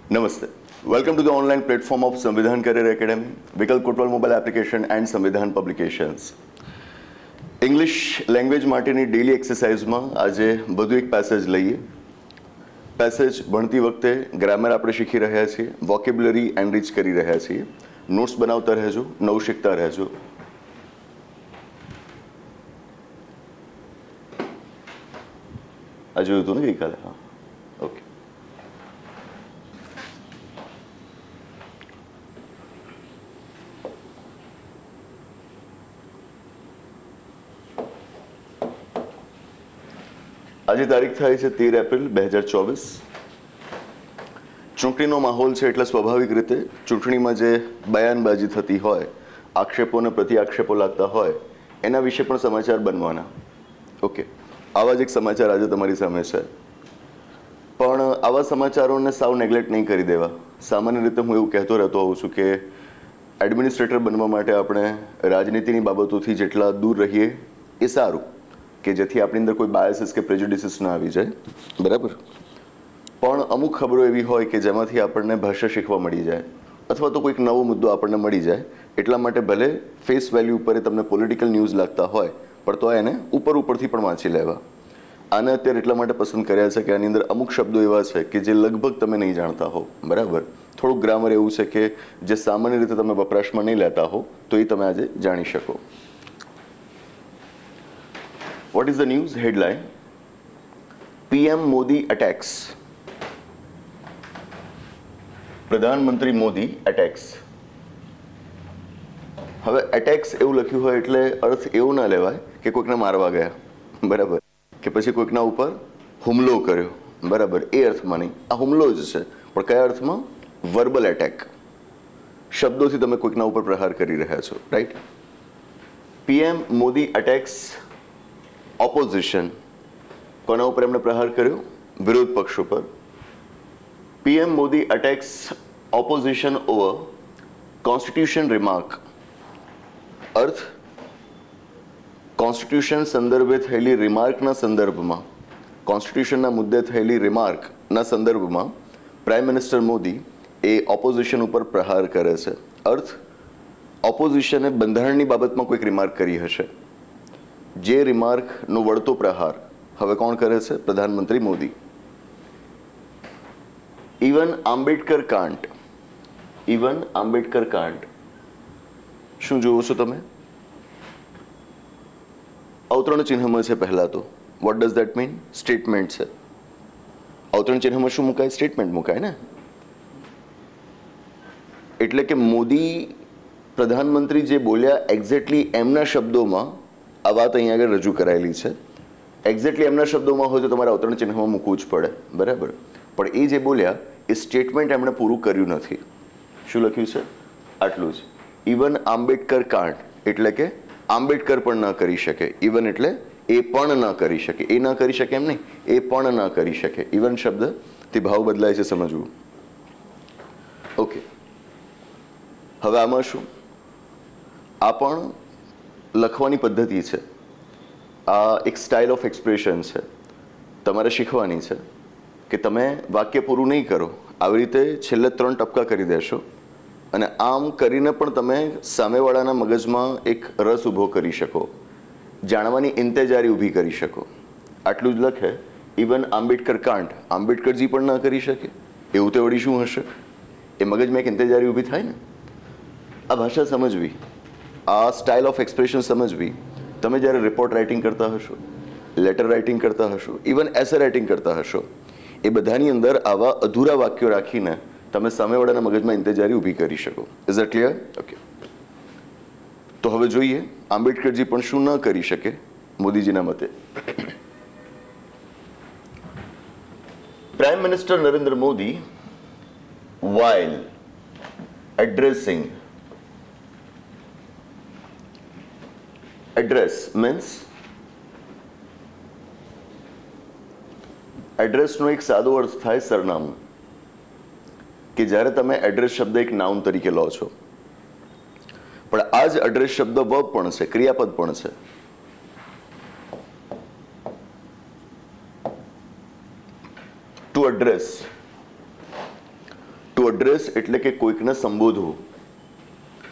Namaste. Welcome to the online platform of Samvidhan Career Academy, Vikal Kotwal mobile application and Samvidhan publications. English language માટેની daily એક્સરસાઇઝમાં આજે વધુ એક passage લઈએ. Passage ભણતી વખતે grammar આપણે શીખી રહ્યા છીએ, વોકેબ્યુલરી એનરીચ કરી રહ્યા છીએ. નોટ્સ બનાવતા રહેજો, નવું શીખતા રહેજો. આ જોયું હતું ને ગઈકાલે? હા, ઓકે. આજે તારીખ થાય છે 13 એપ્રિલ 2024. ચૂંટણીનો માહોલ છે એટલે સ્વાભાવિક રીતે ચૂંટણીમાં જે બયાનબાજી થતી હોય, આક્ષેપો અને પ્રતિ આક્ષેપો લાગતા હોય, એના વિશે પણ સમાચાર બનવાના. ઓકે, આવા જ એક સમાચાર આજે તમારી સામે છે. પણ આવા સમાચારોને સાવ નેગ્લેક્ટ નહીં કરી દેવા. સામાન્ય રીતે હું એવું કહેતો રહેતો હોઉં છું કે એડમિનિસ્ટ્રેટર બનવા માટે આપણે રાજનીતિની બાબતોથી જેટલા દૂર રહીએ એ સારું, કે જેથી આપણી અંદર કોઈ બાયસીસ કે પ્રેજુડિસીસ ના આવી જાય, બરાબર. પણ અમુક ખબરો એવી હોય કે જેમાંથી આપણને ભાષા શીખવા મળી જાય, અથવા તો કોઈક નવો મુદ્દો આપણને મળી જાય. એટલા માટે ભલે ફેસ વેલ્યુ ઉપર તમને પોલિટિકલ ન્યૂઝ લાગતા હોય, પણ તો એને ઉપરથી પણ વાંચી લેવા. આને અત્યારે એટલા માટે પસંદ કર્યા છે કે આની અંદર અમુક શબ્દો એવા છે કે જે લગભગ તમે નહીં જાણતા હો, બરાબર. થોડુંક ગ્રામર એવું છે કે જે સામાન્ય રીતે તમે વપરાશમાં નહીં લેતા હો, તો એ તમે આજે જાણી શકો. What is the news headline? PM Modi attacks. પ્રધાનમંત્રી મોદી એટેક્સ. હવે એટેક્સ એવું લખ્યું હોય એટલે અર્થ એવો ના લેવાય કે કોઈકને મારવા ગયા, બરાબર, કે પછી કોઈકના ઉપર હુમલો કર્યો, બરાબર. એ અર્થમાં નહીં, આ હુમલો જ છે. પણ કયા અર્થમાં? Verbal attack. શબ્દોથી તમે કોઈકના ઉપર પ્રહાર કરી રહ્યા છો, right. PM Modi attacks opposition. કોના ઉપર એમણે પ્રહાર કર્યો? વિરોધ પક્ષ ઉપર. PM Modi attacks opposition over constitution remark. અર્થ, કોન્સ્ટિટ્યુશન સંદર્ભે થયેલી રિમાર્કના સંદર્ભમાં, કોન્સ્ટિટ્યુશનના મુદ્દે થયેલી રિમાર્કના સંદર્ભમાં પ્રાઇમ મિનિસ્ટર મોદી એ ઓપોઝિશન ઉપર પ્રહાર કરે છે. અર્થ, ઓપોઝિશને બંધારણની બાબતમાં કોઈક રિમાર્ક કરી હશે. જે રિમાર્કનો વળતો પ્રહાર હવે કોણ કરે છે? પ્રધાનમંત્રી મોદી. ઇવન આંબેડકર કાંડ. ઇવન આંબેડકર કાંડ. શું જોવો છો તમે? અવતરણ ચિહ્નમાં છે પહેલા તો. What does that mean? Statement છે. અવતરણ ચિહ્નમાં શું મુકાય? સ્ટેટમેન્ટ મુકાય ને. એટલે કે મોદી પ્રધાનમંત્રી જે બોલ્યા એક્ઝેક્ટલી એમના શબ્દોમાં આ વાત અહીંયા આગળ રજૂ કરાયેલી છે. એક્ઝેક્ટલી એમના શબ્દોમાં હોય તો તમારે અવતરણ ચિહ્નમાં મૂકવું જ પડે, બરાબર. પણ એ જે બોલ્યા એ સ્ટેટમેન્ટ એમણે પૂરું કર્યું નથી. શું લખ્યું છે? આટલું જ. ઇવન આંબેડકર કાંડ એટલે કે આંબેડકર પણ ન કરી શકે. ઇવન એટલે એ પણ ન કરી શકે. એ ન કરી શકે એમ નહીં, એ પણ ન કરી શકે. ઇવન શબ્દથી ભાવ બદલાય છે, સમજવું. ઓકે, હવે આમાં શું? આ પણ લખવાની પદ્ધતિ છે. આ એક સ્ટાઇલ ઓફ એક્સપ્રેશન છે. તમારે શીખવાની છે કે તમે વાક્ય પૂરું નહીં કરો, આવી રીતે છેલ્લે 3 ટપકા કરી દેશો અને આમ કરીને પણ તમે સામેવાળાના મગજમાં એક રસ ઊભો કરી શકો, જાણવાની ઇંતેજારી ઊભી કરી શકો. આટલું જ લખે. ઇવન આંબેડકર કાંડ. આંબેડકરજી પણ ન કરી શકે એવું તે વળી શું હશે? એ મગજમાં એક ઇંતેજારી ઊભી થાય ને. આ ભાષા સમજવી, આ સ્ટાઇલ ઓફ એક્સપ્રેશન સમજવી. તમે જ્યારે રિપોર્ટ રાઇટિંગ કરતા હશો, લેટર રાઇટિંગ કરતા હશો, ઇવન એસે રાઇટિંગ કરતા હશો, એ બધાની અંદર આવા અધૂરા વાક્યો રાખીને તમે સામેવાળાના મગજમાં ઇંતેજારી ઊભી કરી શકો. Is that clear? ઓકે, તો હવે જોઈએ આંબેડકરજી પણ શું ન કરી શકે મોદીજીના મતે. Prime minister Narendra Modi while addressing, address means એડ્રેસનો એક સાદો અર્થ થાય સરનામું. કે જ્યારે તમે એડ્રેસ શબ્દ એક નાઉન તરીકે લો છો, પણ આ જ એડ્રેસ શબ્દ વર્બ પણ છે, ક્રિયાપદ પણ છે. ટુ એડ્રેસ એડ્રેસ એટલે કે કોઈકને સંબોધવું,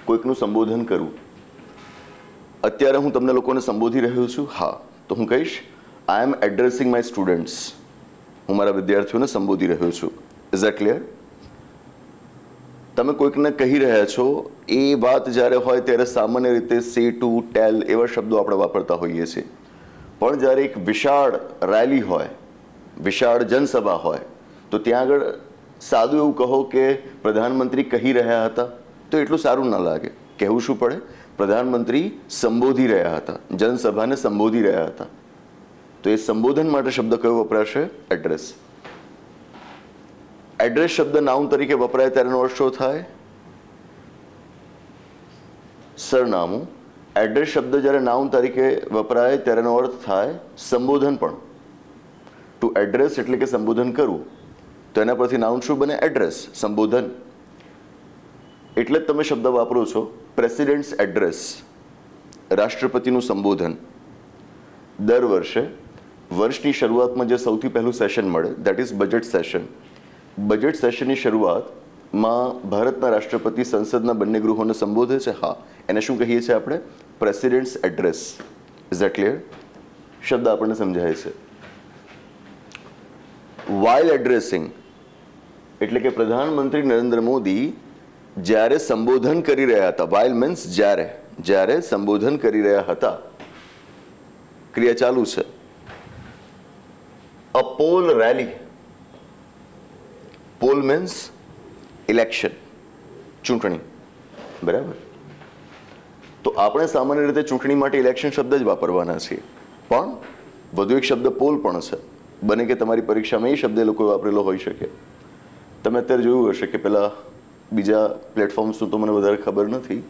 કોઈકનું સંબોધન કરવું. અત્યારે હું તમને લોકોને સંબોધી રહ્યો છું, હા, તો હું કહીશ આઈ એમ એડ્રેસિંગ માય સ્ટુડન્ટ્સ. હું મારા વિદ્યાર્થીઓને સંબોધી રહ્યો છું. Is that clear? તમે કોઈકને કહી રહ્યા છો એ વાત જ્યારે હોય ત્યારે સામાન્ય રીતે સે ટુ, ટેલ એવા શબ્દો આપણે વાપરતા હોઈએ છીએ. પણ જ્યારે એક વિશાળ રેલી હોય, વિશાળ જનસભા હોય, તો ત્યાં આગળ સાદું એવું કહો કે પ્રધાનમંત્રી કહી રહ્યા હતા, તો એટલું સારું ના લાગે. કહેવું શું પડે? પ્રધાનમંત્રી સંબોધી રહ્યા હતા, જનસભાને સંબોધી રહ્યા હતા. તો એ સંબોધન માટે શબ્દ કયો વપરાશે? એડ્રેસ. એડ્રેસ શબ્દ નાઉન તરીકે વપરાય ત્યારે એનો અર્થ શું થાય? સરનામું. એડ્રેસ શબ્દ જ્યારે નાઉન તરીકે વપરાય ત્યારે એનો અર્થ થાય સંબોધન પણ. ટુ એડ્રેસ એટલે કે સંબોધન કરવું, તો એના પરથી નાઉન શું બને? એડ્રેસ, સંબોધન. એટલે જ તમે શબ્દ વાપરો છો પ્રેસિડેન્ટ્સ એડ્રેસ, રાષ્ટ્રપતિનું સંબોધન. દર વર્ષે વર્ષની શરૂઆતમાં જે સૌથી પહેલું સેશન મળે, that is budget session. Budget સેશનની શરૂઆતમાં ભારતના રાષ્ટ્રપતિ સંસદના બંને ગૃહોને સંબોધે છે. હા, એને શું કહીએ છીએ આપણે? Presidents address. Is that clear? શબ્દ આપણને સમજાય છે. વાઇલ એડ્રેસિંગ એટલે કે પ્રધાનમંત્રી નરેન્દ્ર મોદી જ્યારે સંબોધન કરી રહ્યા હતા, વાઇલ મીન્સ જ્યારે સંબોધન કરી રહ્યા હતા, ક્રિયા ચાલુ છે. A poll rally. Poll means election, ચૂંટણી. બરાબર? તો આપણે સામાન્ય રીતે ચૂંટણી માટે ઇલેક્શન શબ્દ જ વાપરવાના છીએ, પણ વધુ એક શબ્દ પોલ પણ છે. બને કે તમારી પરીક્ષામાં એ શબ્દ એ લોકોએ વાપરેલો હોઈ શકે. તમે અત્યારે જોયું હશે કે પેલા બીજા પ્લેટફોર્મ્સનું તો મને વધારે ખબર નથી,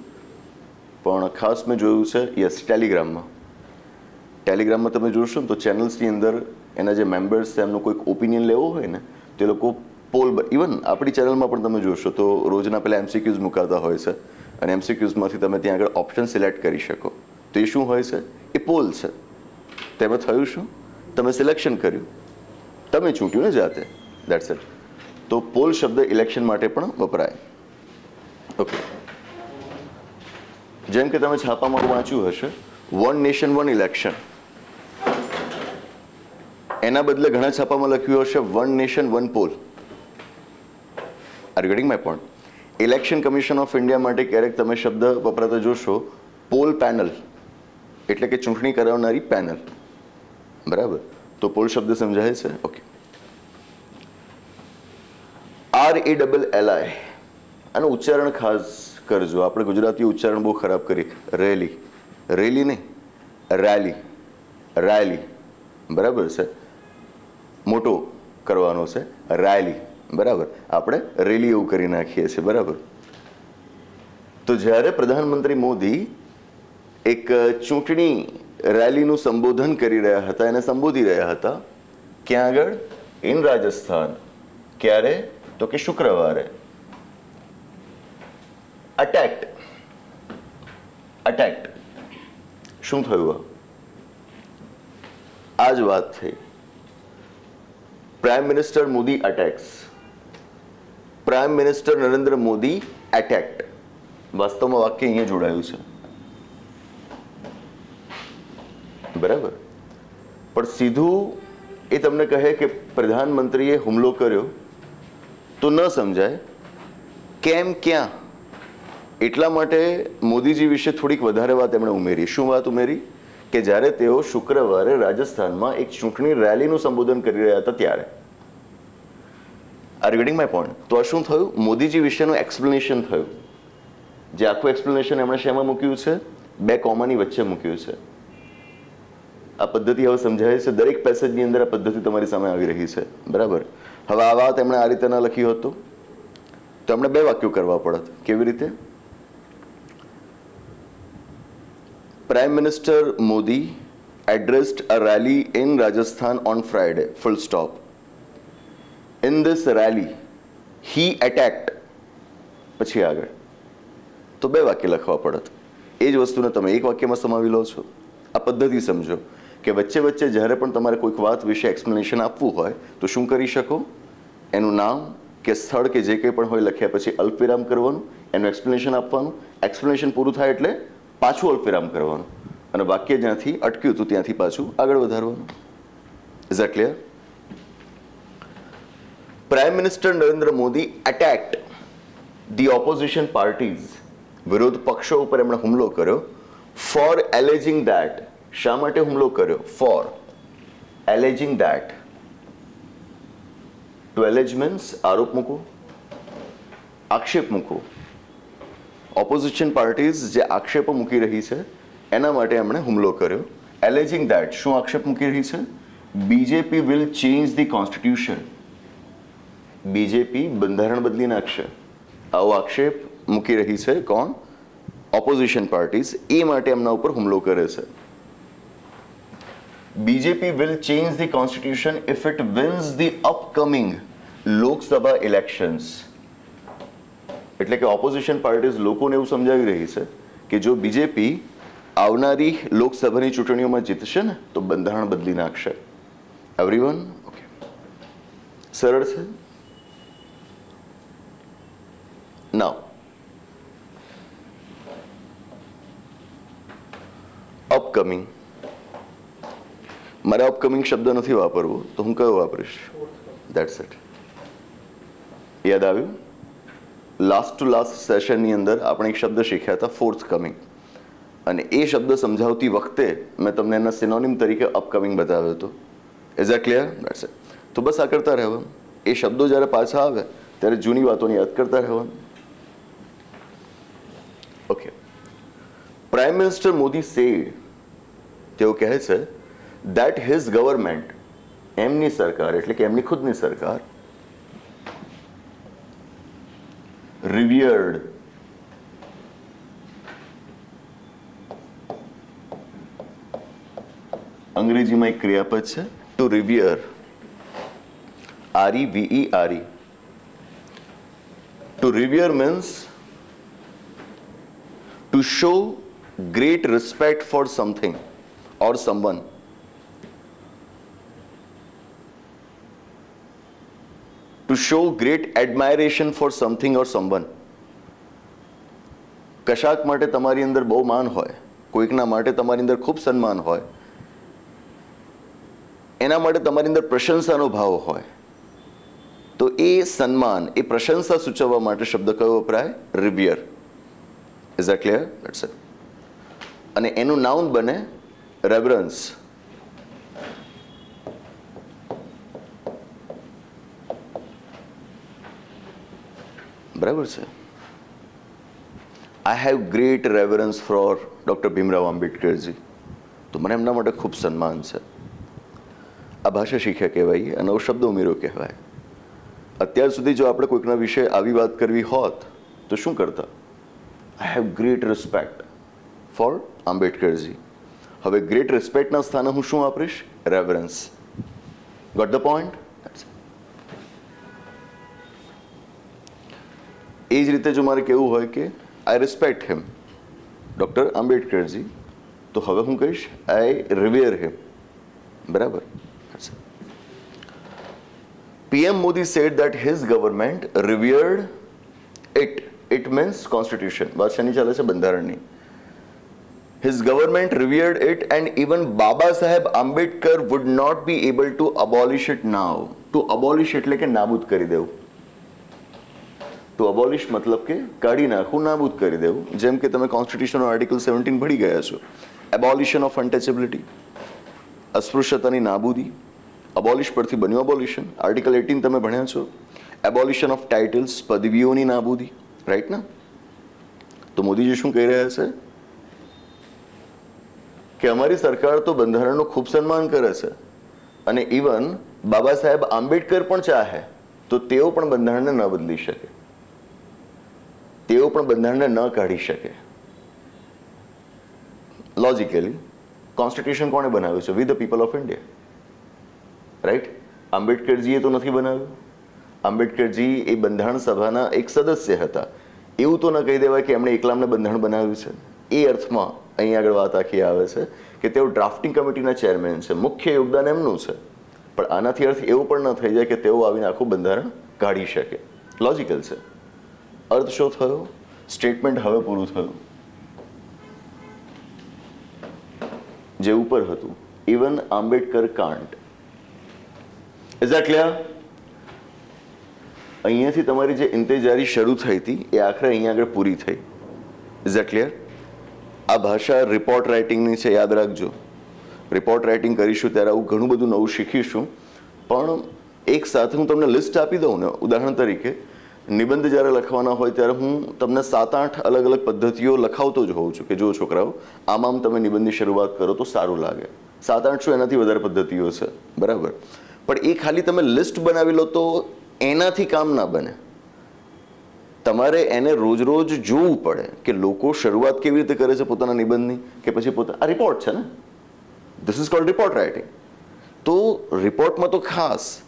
પણ ખાસ મેં જોયું છે યસ ટેલિગ્રામમાં તમે જોશો ને તો ચેનલ્સની અંદર એના જે મેમ્બર્સ છે એમનો કોઈક ઓપિનિયન લેવો હોય ને તો એ લોકો પોલ, ઇવન આપણી ચેનલમાં પણ તમે જોશો તો રોજના પહેલાં MCQs મુકાતા હોય છે, અને MCQsમાંથી તમે ત્યાં આગળ ઓપ્શન સિલેક્ટ કરી શકો. તો એ શું હોય છે? એ પોલ છે. તેમાં થયું શું? તમે સિલેક્શન કર્યું, તમે ચૂંટ્યું ને જાતે, દેટ્સ ઇટ. તો પોલ શબ્દ ઇલેક્શન માટે પણ વપરાય. ઓકે. જેમ કે તમે છાપામાં વાંચ્યું હશે વન નેશન વન ઇલેક્શન, એના બદલે ઘણા છાપામાં લખ્યું હશે one nation one poll. Are you getting my point? Election commission of India માટે ક્યારેક તમે શબ્દ વપરાતા જોશો પોલ પેનલ, એટલે કે ચૂંટણી કરાવનારી પેનલ. બરાબર? તો પોલ શબ્દ સમજાય છે? ઓકે. RALLI, આનું ઉચ્ચારણ ખાસ કરજો. આપણે ગુજરાતી ઉચ્ચારણ બહુ ખરાબ કરી. રેલી, રેલી નહીં, રેલી, રેલી. બરાબર છે? મોટો કરવાનો છે, રેલી. બરાબર? આપણે રેલી એવું કરી નાખીએ છીએ. બરાબર? તો જ્યારે પ્રધાનમંત્રી મોદી એક ચૂંટણી રેલીનું સંબોધન કરી રહ્યા હતા, એને સંબોધી રહ્યા હતા, ક્યાં આગળ? ઇન રાજસ્થાન. ક્યારે? તો કે શુક્રવારે. અટેક્ટ. શું થયું? આ જ વાત થઈ. Prime minister Modi attacks. Prime minister Narendra Modi attacked. વાસ્તવમાં વાક્ય અહીંયા જોડાયું છે. બરાબર? પણ સીધું એ તમને કહે કે પ્રધાનમંત્રીએ હુમલો કર્યો તો ન સમજાય. કેમ, ક્યાં? એટલા માટે મોદીજી વિશે થોડીક વધારે વાત એમણે ઉમેરી. શું વાત ઉમેરી? કે જ્યારે તેઓ શુક્રવારે રાજસ્થાનમાં એક ચૂંટણી રેલીનું સંબોધન કરી રહ્યા હતા ત્યારે. R you getting my point? તો આ શું થયું? મોદીજી વિશેનું એક્સપ્લેનેશન થયું. જે આખું એક્સપ્લેનેશન એમણે શેમાં મૂક્યું છે? 2 કોમાની વચ્ચે મૂક્યું છે. આ પદ્ધતિ હવે સમજાય છે. દરેક પેસેજની અંદર આ પદ્ધતિ તમારી સામે આવી રહી છે. બરાબર? હવે આ વાત એમણે આ રીતે ના લખી હતું તો એમણે 2 વાક્યો કરવા પડત. કેવી રીતે? Prime Minister Modi addressed a rally in Rajasthan on Friday, full stop. In this rally, he attacked. પછી આગળ તો 2 વાક્ય લખવા પડત. એ જ વસ્તુને તમે એક વાક્યમાં સમાવી લો છો. આ પદ્ધતિ સમજો કે વચ્ચે વચ્ચે જ્યારે પણ તમારે કોઈક વાત વિશે એક્સપ્લેનેશન આપવું હોય તો શું કરી શકો? એનું નામ, કે સ્થળ કે જે કંઈ પણ હોય લખ્યા પછી અલ્પવિરામ કરવાનું, એનું એક્સપ્લેનેશન આપવાનું, એક્સપ્લેનેશન પૂરું થાય એટલે પાછું અલ્પવિરામ કરવાનું અને વાક્ય જ્યાંથી અટક્યું હતું ત્યાંથી પાછું આગળ વધારવાનું. Is that clear? Prime minister Narendra Modi attacked the opposition parties, વિરોધ પક્ષો ઉપર એમણે હુમલો કર્યો. ફોર એલેજિંગ ધેટ, શા માટે હુમલો કર્યો? For alleging that. To allege means આરોપ મૂકો, આક્ષેપ મૂકો. ઓપોઝિશન પાર્ટીઝ જે આક્ષેપો મૂકી રહી છે એના માટે એમણે હુમલો કર્યો. એલેજિંગ ધેટ, શું આક્ષેપ મૂકી રહી છે? BJP will change the constitution, BJP બંધારણ બદલી નાખશે, આવો આક્ષેપ મૂકી રહી છે. કોણ? Opposition parties. એ માટે એમના ઉપર હુમલો કરે છે. BJP will change the constitution if it wins the upcoming Lok Sabha elections. એટલે કે ઓપોઝિશન પાર્ટીઝ લોકોને એવું સમજાવી રહી છે કે જો બીજેપી આવનારી લોકસભાની ચૂંટણીઓમાં જીતશે ને તો બંધારણ બદલી નાખશે. Everyone okay? સરળ છે. નાઉ અપકમિંગ. મારે અપકમિંગ શબ્દ નથી વાપરવો તો હું કયો વાપરીશ? That's it. યાદ આવ્યું? લાસ્ટ ટુ લાસ્ટ સેશનની અંદર આપણે એક શબ્દ શીખ્યા હતા ફોર્થ કમિંગ, અને એ શબ્દ સમજાવતી વખતે મેં તમને એના સિનોનિમ તરીકે અપકમિંગ બતાવ્યો હતો. Is that clear? That's it. તો બસ આ કરતા રહેવાનું. એ શબ્દો જ્યારે પાછા આવે ત્યારે જૂની વાતોને યાદ કરતા રહેવાનું. Okay. Prime minister Modi said, તેઓ કહે છે that his government, એમની સરકાર એટલે કે એમની ખુદની સરકાર, revered, અંગ્રેજીમાં એક ક્રિયાપદ છે to revere, REVERE. To revere means to show great respect for something or someone. To show great admiration for something or someone. કશાક માટે તમારી અંદર બહુ માન હોય, કોઈકના માટે તમારી અંદર ખૂબ સન્માન હોય, એના માટે તમારી અંદર પ્રશંસાનો ભાવ હોય, તો એ સન્માન, એ પ્રશંસા સૂચવવા માટે શબ્દ કયો વપરાય? Revere. Is that clear? That's it. અને એનું નાઉન બને રેવરન્સ. બરાબર છે? I have great reverence for doctor Bhimrao Ambedkarji. તો મને એમના માટે ખૂબ સન્માન છે. આ ભાષા શીખ્યા કહેવાય, આ નવો શબ્દ ઉમેરો કહેવાય. અત્યાર સુધી જો આપણે કોઈકના વિશે આવી વાત કરવી હોત તો શું કરતા? I have great respect for Ambedkarji. હવે ગ્રેટ રિસ્પેક્ટના સ્થાને હું શું વાપરીશ? રેવરન્સ. Got the point? એ જ રીતે જો મારે કહેવું હોય કે આઈ રિસ્પેક્ટ હિમ, ડૉક્ટર આંબેડકરજી, તો હવે હું કહીશ આઈ રિવેર હિમ. બરાબર? PM Modi said that his government revered it. It means constitution. વાત શેની ચાલે છે? બંધારણની. His government revered it and even Baba Saheb Ambedkar would not be able to abolish it now. To abolish એટલે કે નાબૂદ કરી દેવું. To abolish મતલબ કે કાઢી નાખવું, નાબૂદ કરી દેવું. જેમ કે તમે કોન્સ્ટિટ્યુશનનો આર્ટિકલ 17 ભણી ગયા છો. એબોલિશન ઓફ અનટચેબિલિટી, અસ્પૃશ્યતાની નાબૂદી. અબોલિશ પરથી બન્યું અબોલિશન. આર્ટિકલ 18 તમે ભણ્યા છો. એબોલિશન ઓફ ટાઇટલ્સ, પદવીઓની નાબૂદી. રાઈટ ના? તો મોદીજી શું કહી રહ્યા છે કે અમારી સરકાર તો બંધારણનું ખૂબ સન્માન કરે છે, અને ઇવન બાબા સાહેબ આંબેડકર પણ ચાહે તો તેઓ પણ બંધારણને ન બદલી શકે, તેઓ પણ બંધારણને ન કાઢી શકે. લોજિકલી કોન્સ્ટિટ્યુશન કોણે બનાવ્યું છે? We the people of India. Right? આંબેડકરજીએ તો નથી બનાવ્યું. આંબેડકરજી એ બંધારણ સભાના એક સદસ્ય હતા. એવું તો ન કહી દેવાય કે એમણે એકલામને બંધારણ બનાવ્યું છે. એ અર્થમાં અહીં આગળ વાત આખી આવે છે કે તેઓ ડ્રાફ્ટિંગ કમિટીના ચેરમેન છે, મુખ્ય યોગદાન એમનું છે. પણ આનાથી અર્થ એવો પણ ન થઈ જાય કે તેઓ આવીને આખું બંધારણ કાઢી શકે. લોજિકલ છે. અર્થ શું થયો? સ્ટેટમેન્ટ હવે પૂરું થયું. જે ઉપર હતું, even Ambedkar can't. Is that clear? અહીંયાથી તમારી જે ઇન્તેજારી શરૂ થઈ હતી એ આખરે અહીંયા આગળ પૂરી થઈ. Is that clear? આ ભાષા રિપોર્ટ રાઇટિંગની છે, યાદ રાખજો. રિપોર્ટ રાઇટિંગ કરીશું ત્યારે આવું ઘણું બધું નવું શીખીશું. પણ એક સાથે હું તમને લિસ્ટ આપી દઉં ને, ઉદાહરણ તરીકે નિબંધ જ્યારે લખવાના હોય ત્યારે હું તમને 7-8 અલગ અલગ પદ્ધતિઓ લખાવતો જ હોઉં છું કે જો છોકરાઓ આમ તમે નિબંધની શરૂઆત કરો તો સારું લાગે. 7-8 શું એનાથી વધારે પદ્ધતિઓ છે, બરાબર? પણ એ ખાલી તમે લિસ્ટ બનાવી લો તો એનાથી કામ ના બને. તમારે એને રોજ રોજ જોવું પડે કે લોકો શરૂઆત કેવી રીતે કરે છે પોતાના નિબંધની, કે પછી આ રિપોર્ટ છે ને, this is called report writing. તો રિપોર્ટમાં તો ખાસ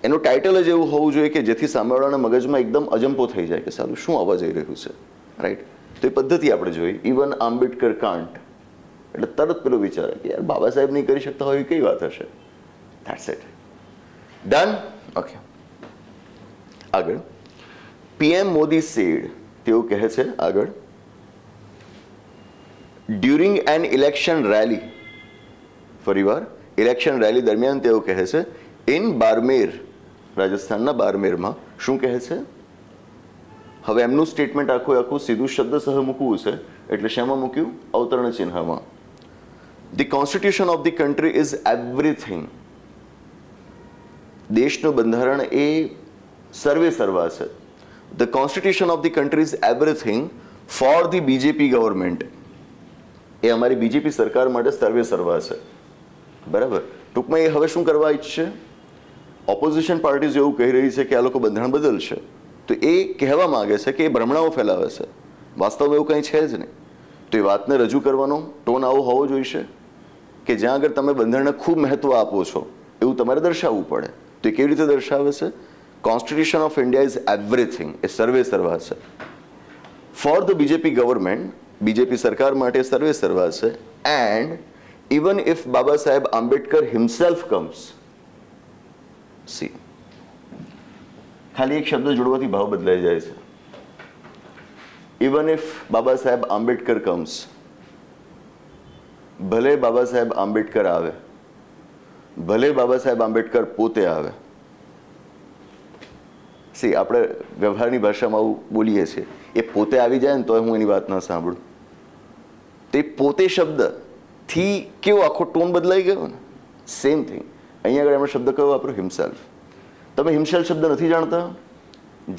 એનું ટાઇટલ જ એવું હોવું જોઈએ કે જેથી સામેવાળાના મગજમાં એકદમ અજંપો થઈ જાય કે સારું શું આવવા જઈ રહ્યું છે, રાઈટ? તો એ પદ્ધતિ આપણે જોઈ. ઇવન આંબેડકર કાન્ટ એટલે તરત પેલો વિચારે કે યાર બાબા સાહેબ નહીં કરી શકતા હોય કઈ વાત હશે. That's it. ડન? ઓકે. આગળ પીએમ મોદી સેડ, તેઓ કહે છે આગળ, ડ્યુરિંગ એન ઇલેક્શન રેલી, ફરીવાર ઇલેક્શન રેલી દરમિયાન તેઓ કહે છે, ઇન બારમેર, રાજસ્થાનના બારમેરમાં, શું કહે છે? હવે એમનું સ્ટેટમેન્ટ આખું સીધું શબ્દસહ મૂકવું છે એટલે શેમાં મૂક્યું? અવતરણ ચિહ્નમાં. The constitution of the country is everything. દેશનું બંધારણ એ સર્વે સર્વા છે. The constitution of the country is everything for the BJP government. એ અમારી બીજેપી સરકાર માટે સર્વે સર્વા છે, બરાબર? ટૂંકમાં એ હવે શું કરવા ઈચ્છે? ઓપોઝિશન પાર્ટીઝ એવું કહી રહી છે કે આ લોકો બંધારણ બદલશે, તો એ કહેવા માંગે છે કે એ ભ્રમણાઓ ફેલાવે છે. વાસ્તવમાં એવું કંઈ છે જ નહીં. તો એ વાતને રજૂ કરવાનો ટોન આવો હોવો જોઈશે કે જ્યાં આગળ તમે બંધારણને ખૂબ મહત્વ આપો છો એવું તમારે દર્શાવવું પડે. તો એ કેવી રીતે દર્શાવે છે? Constitution of India is everything, એ સર્વે સર્વા છે. For the BJP government, BJP સરકાર માટે સર્વે સર્વા છે. And even if Baba Saheb Ambedkar himself comes, C, ખાલી એક શબ્દ જોડવાથી ભાવ બદલાઈ જાય છે. Even if Baba Saheb Ambedkar comes, ભલે બાબા સાહેબ આંબેડકર આવે, ભલે બાબા સાહેબ આંબેડકર પોતે આવે. સી, આપણે વ્યવહારની ભાષામાં આવું બોલીએ છીએ, એ પોતે આવી જાય ને તો હું એની વાત ના સાંભળું. તે પોતે શબ્દથી કેવો આખો ટોન બદલાઈ ગયો ને. સેમ થિંગ અહીંયા આગળ એમણે શબ્દ કયો વાપર્યો? હિમસેલ્ફ. તમે હિમસેલ્ફ શબ્દ નથી જાણતા?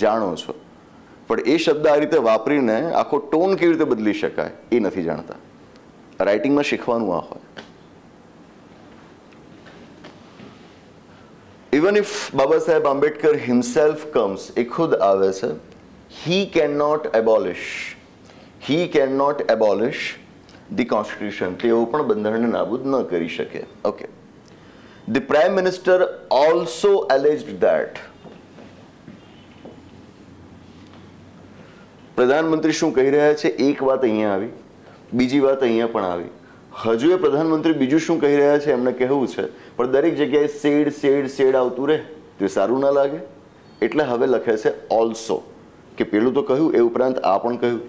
જાણો છો, પણ એ શબ્દ આ રીતે વાપરીને આખો ટોન કેવી રીતે બદલી શકાય એ નથી જાણતા. રાઇટિંગમાં શીખવાનું આ હોય. Even if Baba Saheb Ambedkar himself comes, એ ખુદ આવે છે. He can not abolish the constitution, તેઓ પણ બંધારણને નાબૂદ ન કરી શકે. Okay. The Prime Minister also alleged that, પ્રધાનમંત્રી શું કહી રહ્યા છે? એક વાત અહીંયા આવી, બીજી વાત અહીંયા પણ આવી. હજુ એ પ્રધાનમંત્રી બીજું શું કહી રહ્યા છે એમને કહેવું છે, પણ દરેક જગ્યાએ સેડ સેડ સેડ આવતું રહે તો એ સારું ના લાગે. એટલે હવે લખે છે ઓલ્સો, કે પેલું તો કહ્યું એ ઉપરાંત આ પણ કહ્યું.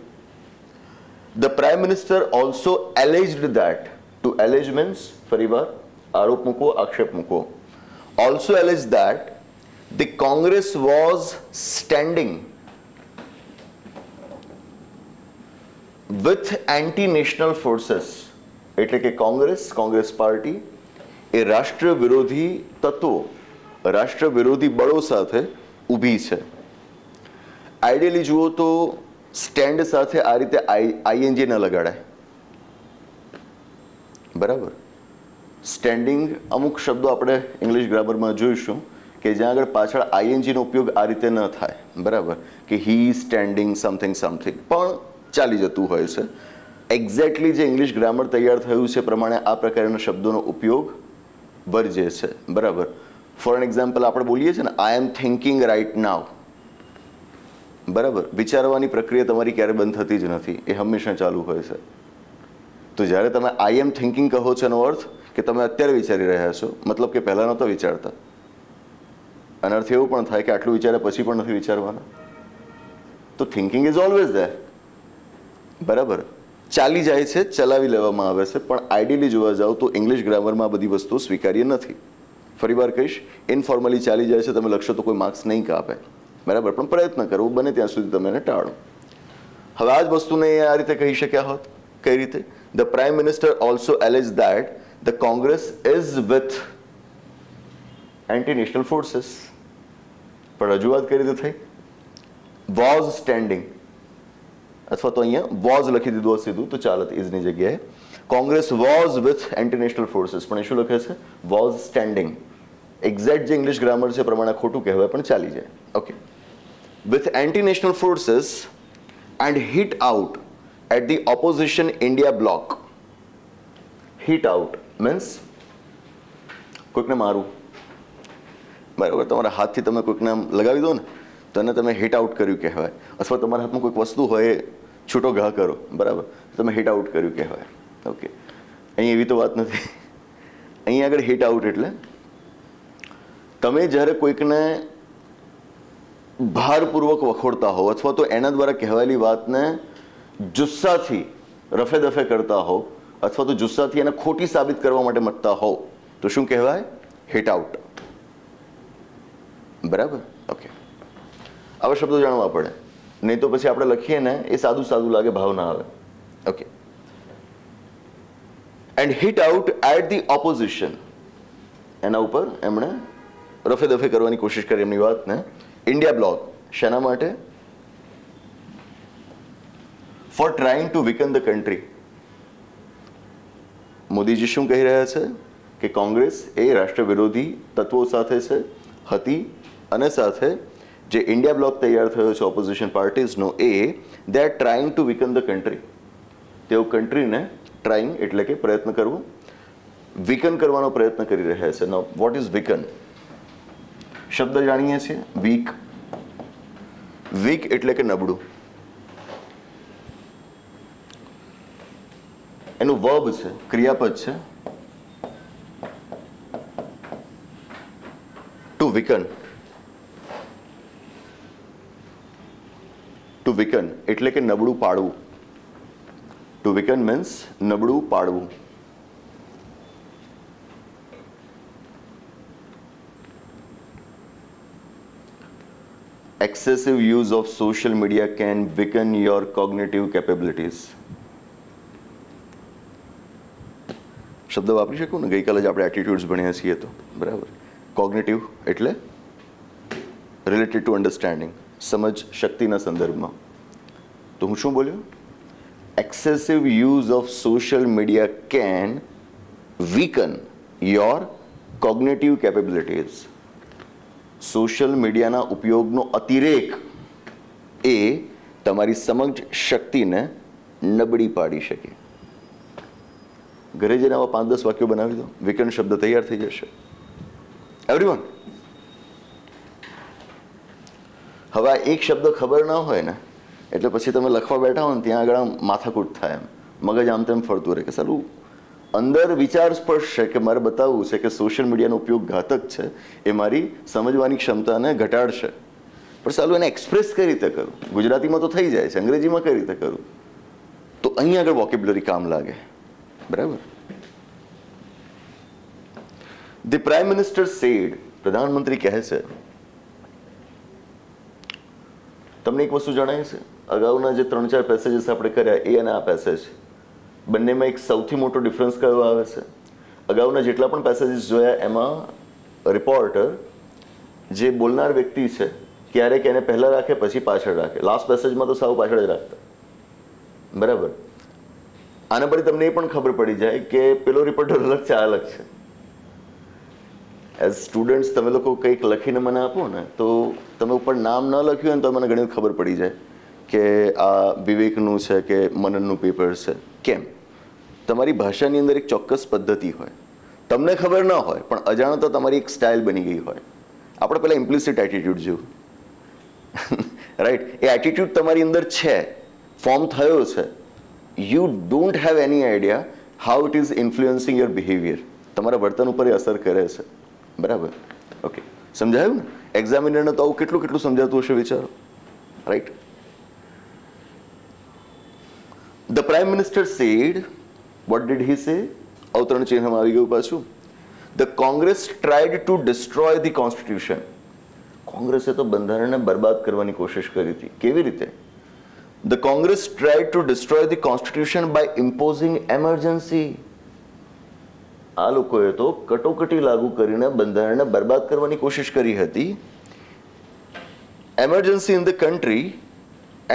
The prime minister also alleged that, to allege means ફરીવાર આરોપ મૂકો, આક્ષેપ મૂકો. Also allege that the Congress was standing with anti national forces, એટલે કે કોંગ્રેસ પાર્ટી એ રાષ્ટ્ર વિરોધી તત્વો, રાષ્ટ્ર વિરોધી બળો સાથે ઊભી છે. આઈડિયલી જુઓ તો સ્ટેન્ડ સાથે આ રીતે આઈએનજી ન લગાડાય, બરાબર? સ્ટેન્ડિંગ, અમુક શબ્દો આપણે ઇંગ્લિશ ગ્રામરમાં જોઈશું કે જ્યાં આગળ પાછળ આઈએનજીનો ઉપયોગ આ રીતે ન થાય, બરાબર? કે હી સ્ટેન્ડિંગ સમથિંગ સમથિંગ પણ ચાલી જતું હોય છે. એક્ઝેક્ટલી જે ઇંગ્લિશ ગ્રામર તૈયાર થયું છે પ્રમાણે આ પ્રકારના શબ્દોનો ઉપયોગ વર્જે છે, બરાબર? ફોર એન એક્ઝામ્પલ આપણે બોલીએ છીએ ને, આઈ એમ થિંકિંગ રાઇટ નાવ, બરાબર? વિચારવાની પ્રક્રિયા તમારી ક્યારે બંધ થતી જ નથી, એ હંમેશા ચાલુ હોય છે. તો જ્યારે તમે આઈ એમ થિંકિંગ કહો છો એનો અર્થ કે તમે અત્યારે વિચારી રહ્યા છો, મતલબ કે પહેલાં નહોતા વિચારતા. અનર્થ એવું પણ થાય કે આટલું વિચાર્યા પછી પણ નથી વિચારવાનું. તો થિંકિંગ ઇઝ ઓલવેઝ ધેર. બરાબર, ચાલી જાય છે, ચલાવી લેવામાં આવે છે, પણ આઈડિયલી જોવા જાઓ તો ઇંગ્લિશ ગ્રામરમાં આ બધી વસ્તુઓ સ્વીકાર્ય નથી. ફરી વાર કહીશ, ઇનફોર્મલી ચાલી જાય છે, તમે લખશો તો કોઈ માર્ક્સ નહીં કાપે. બરાબર, પણ પ્રયત્ન કરવો બને ત્યાં સુધી તમે એને ટાળો. હવે આ જ વસ્તુને આ રીતે કહી શક્યા હોત. કઈ રીતે? The prime minister also allege that the Congress is with anti national forces. પણ રજૂઆત કઈ રીતે થઈ? વોઝ સ્ટેન્ડિંગ, અથવા તો અહીંયા વોઝ લખી દીધું સીધું તો ચાલત ઇઝની જગ્યાએ. Congress was with anti national forces, પણ એ શું લખે છે? Was standing. એક્ઝેક્ટ જે ઇંગ્લિશ ગ્રામર છે પ્રમાણે ખોટું કહેવાય પણ ચાલી જાય. Okay, with anti national forces and hit out at the opposition India block. Hit out means કોઈકને મારું. બરાબર, તમારા હાથથી તમે કોઈકને આમ લગાવી દો ને તો એને તમે હિટ આઉટ કર્યું કહેવાય. અથવા તમારા હાથમાં કોઈક વસ્તુ હોય, છૂટો ઘા કરો, બરાબર, તમે હિટ આઉટ કર્યું કહેવાય. ઓકે, અહીં એવી તો વાત નથી. અહીં આગળ હિટ આઉટ એટલે તમે જ્યારે કોઈકને ભારપૂર્વક વખોડતા હો અથવા તો એના દ્વારા કહેવાયેલી વાતને જુસ્સાથી રફે દફે કરતા હો અથવા તો જુસ્સાથી એને ખોટી સાબિત કરવા માટે મતતા હો તો શું કહેવાય? Hit out. બરાબર, ઓકે. આવા શબ્દો જાણવા પડે, નહીં તો પછી આપણે લખીએ ને એ સાદું સાદું લાગે, ભાવ ના આવે. Okay, and hit out at the opposition, એના ઉપર એમણે રફે દફે કરવાની કોશિશ કરી એમની વાતને. ઇન્ડિયા બ્લોક, શેના માટે? Four trying to weaken the country. Modiji શું કહી રહ્યા છે કે કોંગ્રેસ એ રાષ્ટ્ર વિરોધી તત્વો સાથે છે, હતી, અને સાથે જે ઇન્ડિયા બ્લોક તૈયાર થયો છે ઓપોઝિશન પાર્ટીઝનો, એ they are trying to weaken the country. તેઓ કન્ટ્રીને ટ્રાઇંગ એટલે કે પ્રયત્ન કરવો, વીકન કરવાનો પ્રયત્ન કરી રહ્યા છે. Know what is વીકન? શબ્દ જાણીએ છીએ, વીક. વીક એટલે કે નબળું. એનું વર્બ છે, ક્રિયાપદ છે, ટુ વીકન. ટુ વીકન એટલે કે નબળું પાડવું. ટુ વીકન મીન્સ નબળું પાડવું. Excessive use of social media can weaken your cognitive capabilities. શબ્દ વાપરી શકું ને? ગઈકાલે જ આપણે એટીટ્યુડ્સ ભણ્યા છીએ તો બરાબર. કોગ્નિટિવ એટલે રિલેટેડ ટુ અન્ડરસ્ટેન્ડિંગ, સમજ શક્તિના સંદર્ભમાં. તો હું શું બોલ્યો? Excessive use of social media can વીકન your cognitive capabilities. Social મીડિયાના ઉપયોગનો અતિરેક એ તમારી સમજ શક્તિને નબળી પાડી શકે. ઘરે જઈને આવા 5-10 વાક્યો બનાવી દો, વીકન શબ્દ તૈયાર થઈ જશે. એવરીવન. હવે આ એક શબ્દ ખબર ના હોય ને એટલે પછી તમે લખવા બેઠા હો ને ત્યાં આગળ આમ માથાકૂટ થાય, એમ મગજ આમ તેમ ફરતું રહે કે સારું અંદર વિચાર સ્પર્શશે કે મારે બતાવવું છે કે સોશિયલ મીડિયાનો ઉપયોગ ઘાતક છે, એ મારી સમજવાની ક્ષમતાને ઘટાડશે. પણ સારું એને એક્સપ્રેસ કઈ રીતે કરું? ગુજરાતીમાં તો થઈ જાય છે, અંગ્રેજીમાં કઈ રીતે કરું? તો અહીં આગળ વોકેબ્યુલરી કામ લાગે. બરાબર. ધી પ્રાઇમ મિનિસ્ટર સેડ, પ્રધાનમંત્રી કહે છે. તમને એક વસ્તુ જણાય છે, અગાઉના જે 3-4 પેસેજીસ આપણે કર્યા એ અને આ પેસેજ, બંનેમાં એક સૌથી મોટો ડિફરન્સ કયો આવે છે? અગાઉના જેટલા પણ પેસેજીસ જોયા એમાં રિપોર્ટર જે બોલનાર વ્યક્તિ છે ક્યારેક એને પહેલાં રાખે પછી પાછળ રાખે. લાસ્ટ પેસેજમાં તો સાવ પાછળ જ રાખતા. બરાબર. આના પછી તમને એ પણ ખબર પડી જાય કે પેલો રિપોર્ટર અલગ છે, આ અલગ છે. એઝ સ્ટુડન્ટ્સ તમે લોકો કંઈક લખીને મને આપો ને તો તમે ઉપર નામ ન લખ્યું હોય ને તો મને ઘણી ખબર પડી જાય કે આ વિવેકનું છે કે મનનનું પેપર છે. કેમ? તમારી ભાષાની અંદર એક ચોક્કસ પદ્ધતિ હોય, તમને ખબર ન હોય પણ અજાણતા તમારી એક સ્ટાઇલ બની ગઈ હોય. આપણે પહેલાં ઇમ્પ્લિસિટ એટીટ્યૂડ જેવું, રાઈટ? એ એટીટ્યૂડ તમારી અંદર છે, ફોર્મ થયો છે. You don't have any idea how it is influencing your behaviour. તમારા વર્તન ઉપર એ અસર કરે છે. બરાબર, ઓકે, સમજાયું ને? એક્ઝામિનરને તો આવું કેટલું કેટલું સમજાતું હશે વિચારો, right? The prime minister said, what did he say? અવતરણ ચિહ્નમાં આવી ગયું પાછું. The Congress tried to destroy the constitution. કોંગ્રેસે તો બંધારણને બરબાદ કરવાની કોશિશ કરી હતી. કેવી રીતે? The Congress tried to destroy the constitution by imposing emergency. આ લોકોએ તો કટોકટી લાગુ કરીને બંધારણને બરબાદ કરવાની કોશિશ કરી હતી. Emergency in the country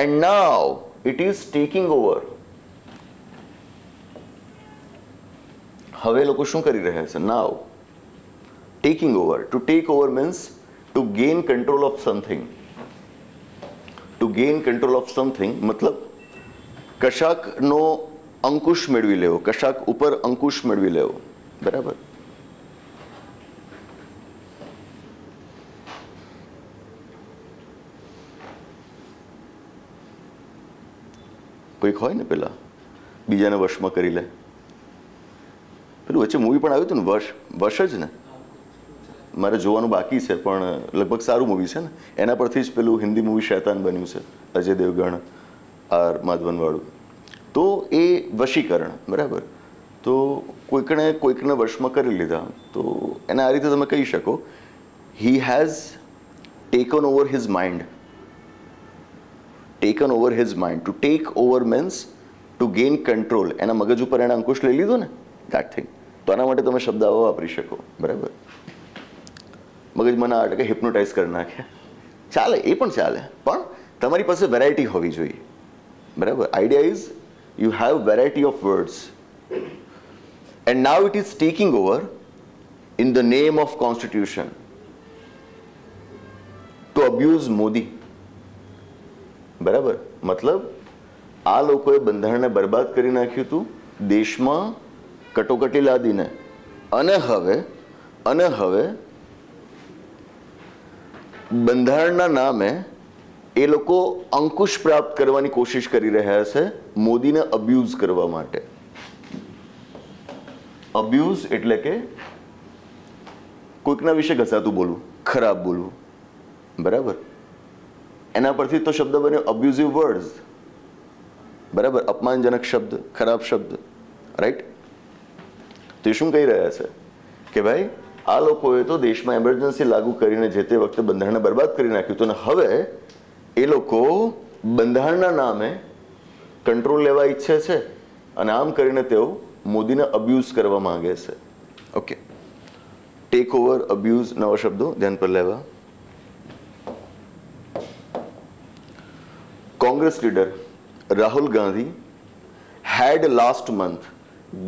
and now it is taking over. હવે લોકો શું કરી રહ્યા છે? Now taking over. To take over means to gain control of something. To gain control of something મતલબ કશાકનો અંકુશ મેળવી લેવો, કશાક ઉપર અંકુશ મેળવી લેવો. બરાબર? કોઈક હોય ને પેલા બીજાને વશમાં કરી લે. પેલું વચ્ચે મૂવી પણ આવ્યું હતું ને, વશ જ ને, મારે જોવાનું બાકી છે પણ લગભગ સારું મૂવી છે ને, એના પરથી જ પેલું હિન્દી મૂવી શૈતાન બન્યું છે, અજય દેવગણ આર માધવનવાળું. તો એ વશીકરણ, બરાબર? તો કોઈકને વશમાં કરી લીધા, તો એને આ રીતે તમે કહી શકો he has taken over his mind. Taken over his mind. Two take over means to gain control. એના મગજ ઉપર એને અંકુશ લઈ લીધો ને, દેટ થિંગ. તો આના માટે તમે શબ્દ આવો વાપરી શકો, બરાબર? મગજમાં ના અટકે હિપ્નોટાઇઝ કરી નાખે, ચાલે, એ પણ ચાલે, પણ તમારી પાસે વેરાયટી હોવી જોઈએ, બરાબર? Idea is you have variety of words. And now it is taking over in the name of constitution to abuse Modi. બરાબર? મતલબ આ લોકોએ બંધારણને બરબાદ કરી નાખ્યું હતું દેશમાં કટોકટી લાદીને, અને હવે બંધારણના નામે એ લોકો અંકુશ પ્રાપ્ત કરવાની કોશિશ કરી રહ્યા છે મોદીને અબ્યુઝ કરવા માટે. અબ્યુઝ એટલે કે કોઈકના વિશે ઘસાતું બોલવું, ખરાબ બોલવું, બરાબર? એના પરથી તો શબ્દ બન્યો અબ્યુઝિવ વર્ડ્સ, બરાબર? અપમાનજનક શબ્દ, ખરાબ શબ્દ, રાઈટ? તો એ શું કહી રહ્યા છે કે ભાઈ આ લોકોએ તો દેશમાં એમરજન્સી લાગુ કરીને જે તે વખતે બંધારણને બરબાદ કરી નાખ્યું હતું, અને હવે એ લોકો બંધારણના નામે કંટ્રોલ લેવા ઈચ્છે છે, અને આમ કરીને તેઓ મોદીને અબ્યુઝ કરવા માંગે છે. ઓકે, ટેક ઓવર, અબ્યુઝ, નવા શબ્દો ધ્યાન પર લેવા. Congress leader Rahul Gandhi had last month,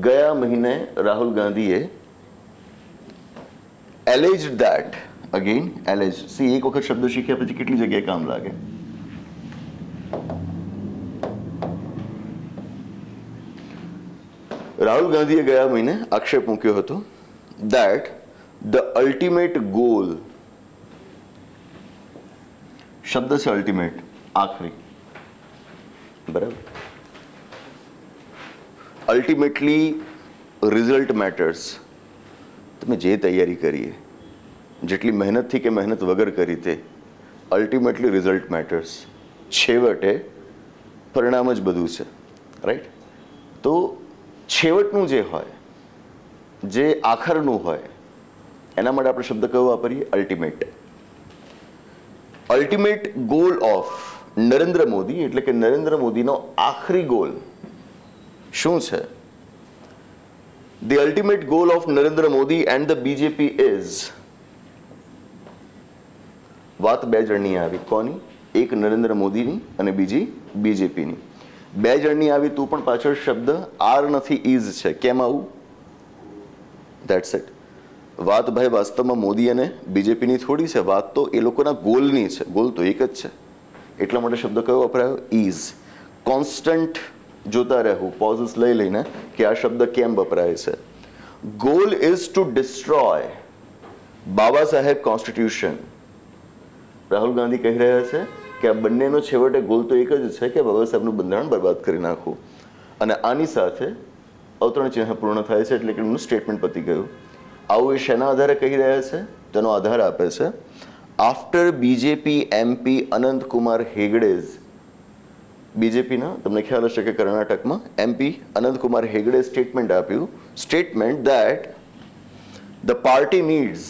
ગયા મહિને રાહુલ ગાંધીએ alleged that, again alleged, see એક વખત શબ્દ શીખ્યા પછી કેટલી જગ્યાએ કામ લાગે. રાહુલ ગાંધીએ ગયા મહિને આક્ષેપ મૂક્યો હતો that the ultimate goal, શબ્દ છે અલ્ટિમેટ, આખરી, બરાબર? Ultimately result matters. તમે જે તૈયારી કરીએ, જેટલી મહેનતથી કે મહેનત વગર કરી તે, અલ્ટિમેટલી રિઝલ્ટ મેટર્સ. છેવટે પરિણામ જ બધું છે, રાઈટ? તો છેવટનું જે હોય, જે આખરનું હોય, એના માટે આપણે શબ્દ કયો વાપરીએ? Ultimate. Ultimate goal of Narendra Modi, એટલે કે નરેન્દ્ર મોદીનો આખરી ગોલ શું છે? The ultimate goal of Narendra Modi and the BJP is, વાત બે જણની આવી. કોની? એક નરેન્દ્ર મોદીની અને બીજી બીજેપીની. બે જણની આવી તું પણ પાછળ શબ્દ આર નથી, ઇઝ છે. કેમ આવું? That's it. વાત ભાઈ વાસ્તવમાં મોદી અને બીજેપીની થોડી છે, વાત તો એ લોકોના ગોલની છે. ગોલ તો એક જ છે, એટલા માટે શબ્દ કયો વપરાયો? ઇઝ. કોન્સ્ટન્ટ જોતા રહેવું, પોઝિસ લઈ લઈને કે આ શબ્દ કેમ વપરાય છે. Goal is two destroy Baba Saheb constitution. Rahul Gandhi કહી રહ્યા છે કે આ બંનેનો છેવટે ગોલ તો એક જ છે કે બાબા સાહેબનું બંધારણ બરબાદ કરી નાખવું. અને આની સાથે અવતરણ ચિહ્ન પૂર્ણ થાય છે, એટલે કે એમનું સ્ટેટમેન્ટ પતી ગયું. આવું એ શેના આધારે કહી રહ્યા છે તેનો આધાર આપે છે after BJP MP Anant Kumar Hegde's, બીજેપીના તમને ખ્યાલ હશે કે કર્ણાટકમાં એમપી અનંત કુમાર હેગડે સ્ટેટમેન્ટ આપ્યું, statement that the party needs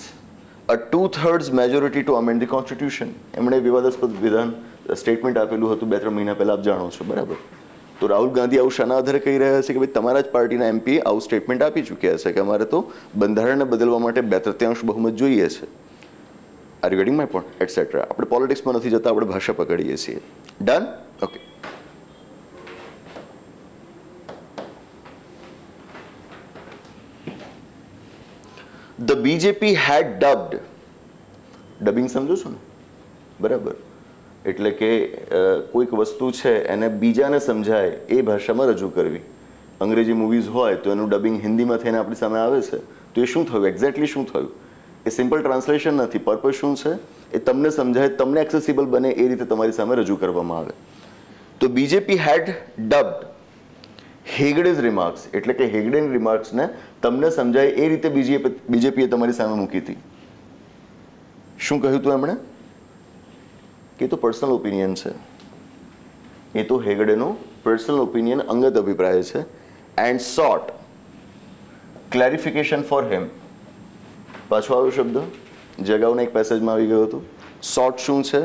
a 2/3 majority to amend the constitution. એમણે વિવાદાસ્પદ વિધાન સ્ટેટમેન્ટ આપેલું હતું 2-3 મહિના પહેલા, આપ જાણો છો બરાબર. તો રાહુલ ગાંધી આવું શાના આધારે કહી રહ્યા છે કે ભાઈ તમારા જ પાર્ટીના એમપી આવું સ્ટેટમેન્ટ આપી ચૂક્યા છે કે અમારે તો બંધારણને બદલવા માટે 2/3 બહુમત જોઈએ છે. Are you getting my point etcetera. આપણે પોલિટિક્સમાં નથી જતા, આપણે ભાષા પકડીએ છીએ. Done? Okay. The BJP had dubbed, dubbing સમજો છો ને બરાબર, એટલે કે કોઈક વસ્તુ છે એને બીજાને સમજાય એ ભાષામાં રજૂ કરવી. અંગ્રેજી મૂવીઝ હોય તો એનું ડબિંગ હિન્દીમાં થઈને આપણી સામે આવે છે, તો એ શું થયું, એક્ઝેક્ટલી શું થયું, એ સિમ્પલ ટ્રાન્સલેશન નથી. પર્પઝ શું છે, એ તમને સમજાય, તમને એક્સેસિબલ બને એ રીતે તમારી સામે રજૂ કરવામાં આવે. તો બીજેપી હેડ ડબ્ડ હેગડેઝ રિમાર્ક્સ, એટલે કે હેગડેની રિમાર્ક્સને તમને સમજાય એ રીતે બીજેપીએ તમારી સામે મૂકી હતી. શું કહ્યું હતું એમણે કે તો પર્સનલ ઓપિનિયન છે, એ તો હેગડેનો પર્સનલ ઓપિનિયન, અંગત અભિપ્રાય છે. And sought clarification for him. પાછો આવ્યો શબ્દ જે અગાઉના એક પેસેજમાં આવી ગયો હતો. સોટ શું છે?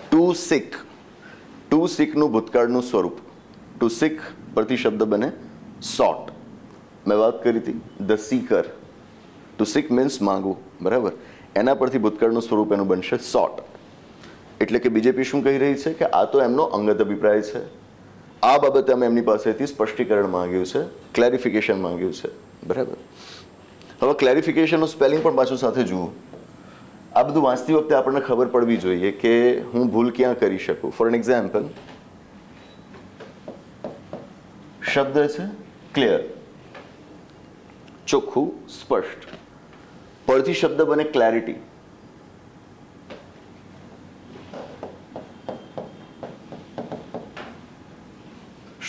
ટુ સિક. ટુ સિકનું ભૂતકાળનું સ્વરૂપ. ટુ સિક પરથી શબ્દ બને સોટ. મેં વાત કરી હતી the seeker. To seek means માંગવું બરાબર, એના પરથી ભૂતકાળનું સ્વરૂપ એનું બનશે સોટ. એટલે કે બીજેપી શું કહી રહી છે કે આ તો એમનો અંગત અભિપ્રાય છે, આ બાબતે અમે એમની પાસેથી સ્પષ્ટીકરણ માંગ્યું છે, ક્લેરિફિકેશન માંગ્યું છે બરાબર. હવે ક્લેરિફિકેશનનું સ્પેલિંગ પણ પાછું સાથે જુઓ. આ બધું વાંચતી વખતે આપણને ખબર પડવી જોઈએ કે હું ભૂલ ક્યાં કરી શકું. ફોર એન એક્ઝામ્પલ, શબ્દ છે ક્લિયર, ચોખ્ખું, સ્પષ્ટ. પરથી શબ્દ બને ક્લેરિટી.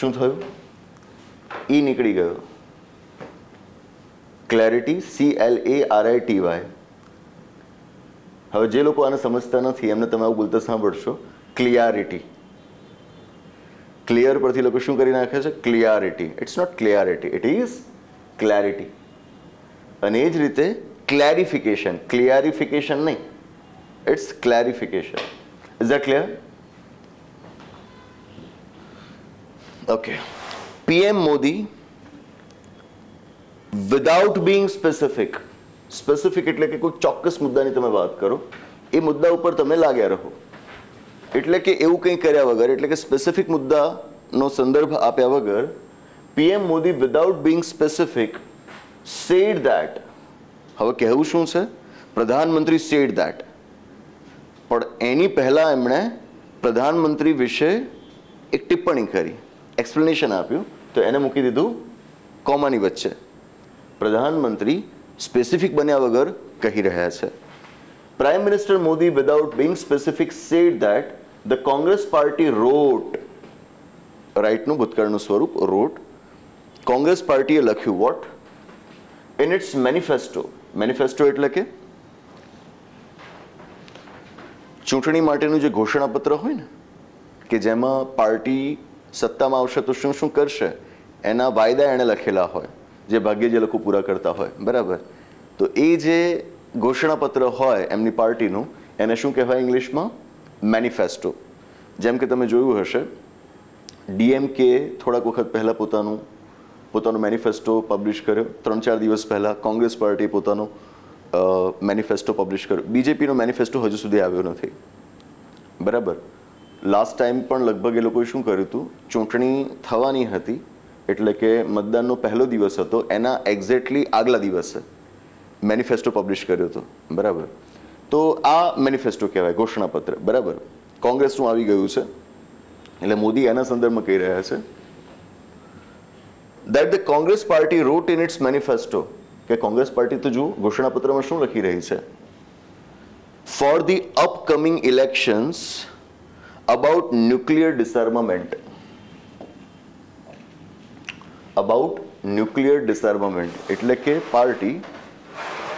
શું થયું? ઈ નીકળી ગયો. Clarity, CLARITY. હવે જે લોકો આને સમજતા નથી એમને તમે આવું બોલતા સાંભળશો ક્લિયારિટી. ક્લિયર પરથી લોકો શું કરી નાખે છે? Clarity. It's not clarity, it is clarity. અને એ જ રીતે ક્લેરિફિકેશન, ક્લિયરિફિકેશન નહીં, it's clarification. Is that clear? Okay. PM Modi without being specific. Specific એટલે કે કોઈ ચોક્કસ મુદ્દાની તમે વાત કરો, એ મુદ્દા ઉપર તમે લાગ્યા રહો. એટલે કે એવું કંઈ કર્યા વગર, એટલે કે સ્પેસિફિક મુદ્દાનો સંદર્ભ આપ્યા વગર, PM Modi without being specific said that. હવે કહેવું શું છે? પ્રધાનમંત્રી સેડ ધેટ. પણ એની પહેલા એમણે પ્રધાનમંત્રી વિશે એક ટિપ્પણી કરી, એક્સપ્લેનેશન આપ્યું, તો એને મૂકી દીધું કોમાની વચ્ચે. પ્રધાનમંત્રી સ્પેસિફિક બન્યા વગર કહી રહ્યા છે. Prime minister Modi without being specific said that the Congress party wrote. રાઇટનું ભૂતકાળનું સ્વરૂપ રોટ. કોંગ્રેસ પાર્ટીએ લખ્યું what? In its manifesto. Manifesto એટલે કે ચૂંટણી માટેનું જે ઘોષણાપત્ર હોય ને, કે જેમાં પાર્ટી સત્તામાં આવશે તો શું શું કરશે એના વાયદા એણે લખેલા હોય, જે ભાગ્યે જે લોકો પૂરા કરતા હોય બરાબર. તો એ જે ઘોષણાપત્ર હોય એમની પાર્ટીનું, એને શું કહેવાય ઇંગ્લિશમાં? મેનિફેસ્ટો. જેમ કે તમે જોયું હશે DMK થોડાક વખત પહેલાં પોતાનો મેનિફેસ્ટો પબ્લિશ કર્યો. 3-4 દિવસ પહેલાં કોંગ્રેસ પાર્ટીએ પોતાનો મેનિફેસ્ટો પબ્લિશ કર્યો. બીજેપીનો મેનિફેસ્ટો હજુ સુધી આવ્યો નથી બરાબર. લાસ્ટ ટાઈમ પણ લગભગ એ લોકોએ શું કર્યું હતું, ચૂંટણી થવાની હતી એટલે કે મતદાનનો પહેલો દિવસ હતો, એના એક્ઝેક્ટલી આગલા દિવસે મેનિફેસ્ટો પબ્લિશ કર્યો હતો બરાબર. તો આ મેનિફેસ્ટો કહેવાય, ઘોષણાપત્ર બરાબર. કોંગ્રેસનું આવી ગયું છે એટલે મોદી એના સંદર્ભમાં કહી રહ્યા છે that the Congress party wrote in its manifesto, કે કોંગ્રેસ પાર્ટી તો જુઓ ઘોષણાપત્રમાં શું લખી રહી છે, for the upcoming elections about nuclear disarmament. about nuclear disarmament એટલે કે પાર્ટી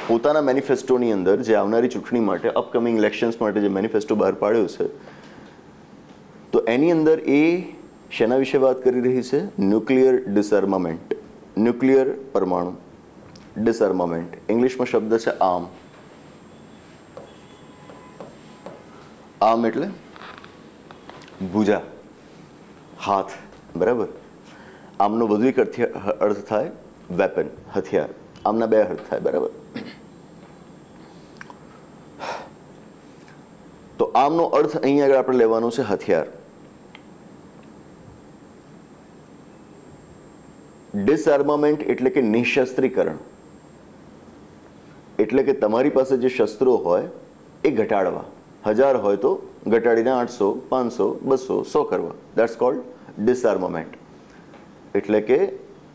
પોતાના મેનિફેસ્ટોની અંદર જે આવનારી ચૂંટણી માટે અપકમિંગ ઇલેક્શન્સ માટે જે મેનિફેસ્ટો બહાર પાડ્યો છે, તો એની અંદર એ શેના વિશે વાત કરી રહી છે? ન્યુક્લિયર ડિસઆર્મામેન્ટ, ન્યુક્લિયર પરમાણુ ડિસઆર્મામેન્ટ. ઇંગ્લિશમાં શબ્દ છે આર્મ. આર્મ એટલે ભુજા, હાથ, બરાબર. આમનો વધુ એક અર્થ થાય વેપન, હથિયાર. આમના બે અર્થ થાય, બરાબર. તો આમનો અર્થ અહીંયા આગળ આપણે લેવાનો છે હથિયાર. ડિસઆર્મામેન્ટ એટલે કે નિશસ્ત્રીકરણ, એટલે કે તમારી પાસે જે શસ્ત્રો હોય એ ઘટાડવા. 1000 હોય તો ઘટાડીને 800, 500, 200, 100 કરવા. That's called disarmament. એટલે કે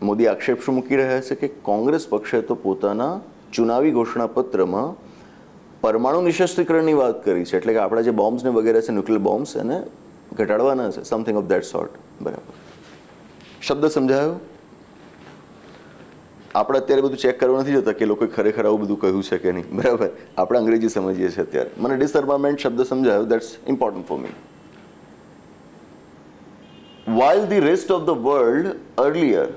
મોદી આક્ષેપ શું મૂકી રહ્યા છે કે કોંગ્રેસ પક્ષે તો પોતાના ચુનાવી ઘોષણાપત્રમાં પરમાણુ નિશસ્ત્રીકરણની વાત કરી છે, એટલે કે આપણા જે બોમ્બ્સ ને વગેરે છે, ન્યુક્લિયર બોમ્બ્સ, એને ઘટાડવાના છે, સમથિંગ ઓફ ધેટ સોર્ટ, બરાબર. શબ્દ સમજાયો? આપણે અત્યારે બધું ચેક કરવા નથી જતા કે લોકોએ ખરેખર આવું બધું કહ્યું છે કે નહીં, બરાબર. આપણે અંગ્રેજી સમજીએ છીએ અત્યારે. મને ડિસઆર્મામેન્ટ શબ્દ સમજાયો, that's important for me. While the rest of the world earlier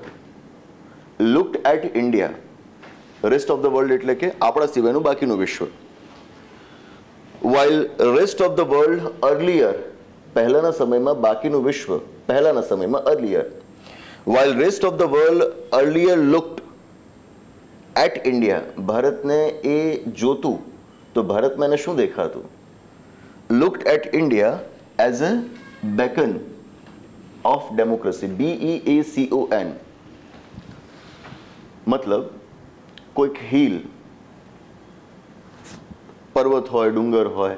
looked at India, rest of the world એટલે કે આપણા સિવાયનું બાકીનું વિશ્વ. While rest of the world earlier, પહેલાના સમયમાં બાકીનું વિશ્વ, પહેલાના સમયમાં earlier. While rest of the world earlier looked at India, ભારતને એ જોતું તો ભારતમાં એને શું દેખાતું? Looked at India as a beacon of democracy, BEACON. મતલબ કોઈક હિલ, પર્વત હોય, ડુંગર હોય,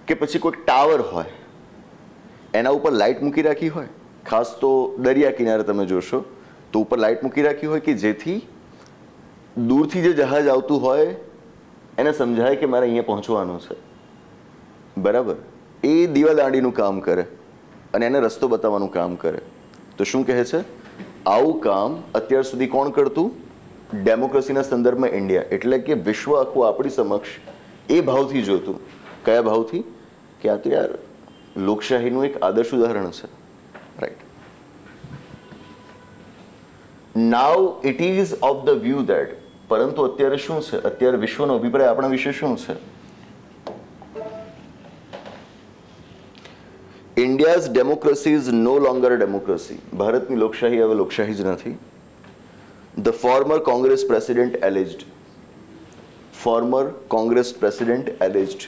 કે પછી કોઈક ટાવર હોય, એના ઉપર લાઇટ મૂકી રાખી હોય. ખાસ તો દરિયા કિનારે તમે જોશો તો ઉપર લાઇટ મૂકી રાખી હોય કે જેથી દૂરથી જે જહાજ આવતું હોય એને સમજાય કે મારે અહીંયા પહોંચવાનું છે, બરાબર. એ દીવાદાંડીનું કામ કરે અને એને રસ્તો બતાવવાનું કામ કરે. તો શું કહે છે? આવું કામ અત્યાર સુધી કોણ કરતું? ડેમોક્રેસીના સંદર્ભમાં ઇન્ડિયા, એટલે કે વિશ્વ આખું આપણી સમક્ષ એ ભાવથી જોતું. કયા ભાવથી? કે આ તો યાર લોકશાહીનું એક આદર્શ ઉદાહરણ છે, right. Now it ease of the view that, પરંતુ અત્યારે શું છે? અત્યારે વિશ્વનો અભિપ્રાય આપણા વિશે શું છે? India's democracy is no longer democracy. ભારતની લોકશાહી હવે લોકશાહી જ નથી. The former Congress president alleged, former Congress president alleged.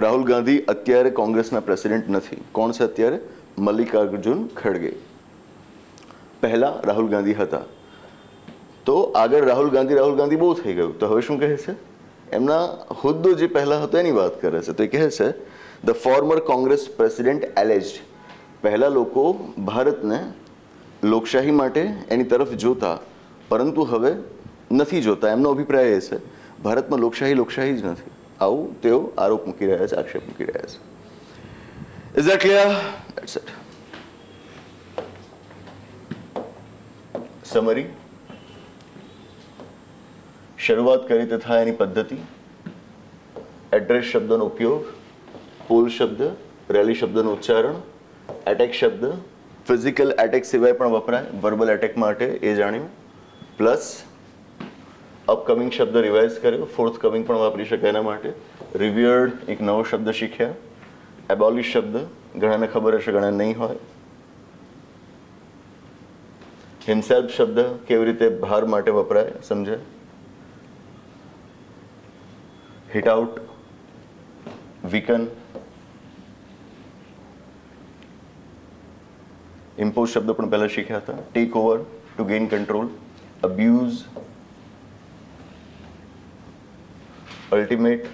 Rahul Gandhi અત્યારે કોંગ્રેસના પ્રેસિડેન્ટ નથી. કોણ છે અત્યારે? મલ્લિકાર્જુન ખડગે. પહેલા રાહુલ ગાંધી હતા. તો આગળ રાહુલ ગાંધી બહુ થઈ ગયું. તો હવે શું કહે છે? એમના હોદ્દો જે પહેલા હતો એની વાત કરે છે. તો એ કહે છે ધ ફોર્મર કોંગ્રેસ પ્રેસિડેન્ટ એલેજ્ડ. પહેલા લોકો ભારતને લોકશાહી માટે એની તરફ જોતા, પરંતુ હવે નથી જોતા. એમનો અભિપ્રાય એ છે ભારતમાં લોકશાહી જ નથી. આવું તેઓ આરોપ મૂકી રહ્યા છે, આક્ષેપ મૂકી રહ્યા છે. Is that clear? That's it. Summary. શરૂઆત કરી તથા એની પદ્ધતિ, એડ્રેસ શબ્દનો ઉપયોગ, પોલ શબ્દ, રેલી શબ્દનું ઉચ્ચારણ, એટેક શબ્દ ફિઝિકલ એટેક સિવાય પણ વપરાય, વર્બલ એટેક માટે એ જાણ્યું, પ્લસ અપકમિંગ શબ્દ રિવાઇઝ કર્યો, ફોર્થ કમિંગ પણ વાપરી શકાય એના માટે. રિવ્યર્ડ એક નવો શબ્દ શીખ્યા. એબોલિશ શબ્દ ઘણાને ખબર હશે, ઘણા નહીં હોય. હિમસેલ્ફ શબ્દ કેવી રીતે ભાર માટે વપરાય સમજાય. Hit out, વીકન. ઇમ્પોઝ શબ્દ પણ પહેલા શીખ્યા હતા. Take over, to gain control. Abuse, ultimate.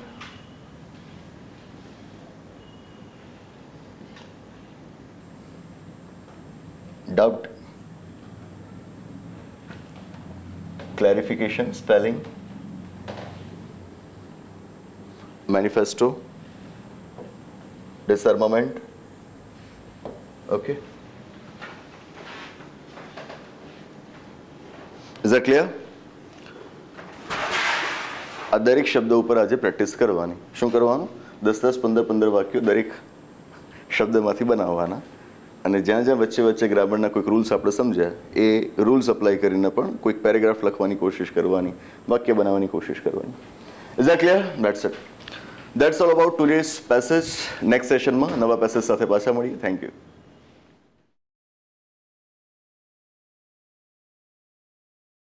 Doubt, clarification, spelling. Manifesto, disarmament. Okay. Is that clear? આ દરેક શબ્દ ઉપર આજે પ્રેક્ટિસ કરવાની. શું કરવાનું? 10-10, 15-15 વાક્યો દરેક શબ્દમાંથી બનાવવાના, અને જ્યાં જ્યાં વચ્ચે વચ્ચે ગ્રામરના કોઈક રૂલ્સ આપણે સમજ્યા એ રૂલ્સ અપ્લાય કરીને પણ કોઈક પેરેગ્રાફ લખવાની કોશિશ કરવાની, વાક્ય બનાવવાની કોશિશ કરવાની. Is that clear? That's it. That's all about today's passage. Next સેશનમાં નવા પેસેજ સાથે પાછા મળીએ. Thank you.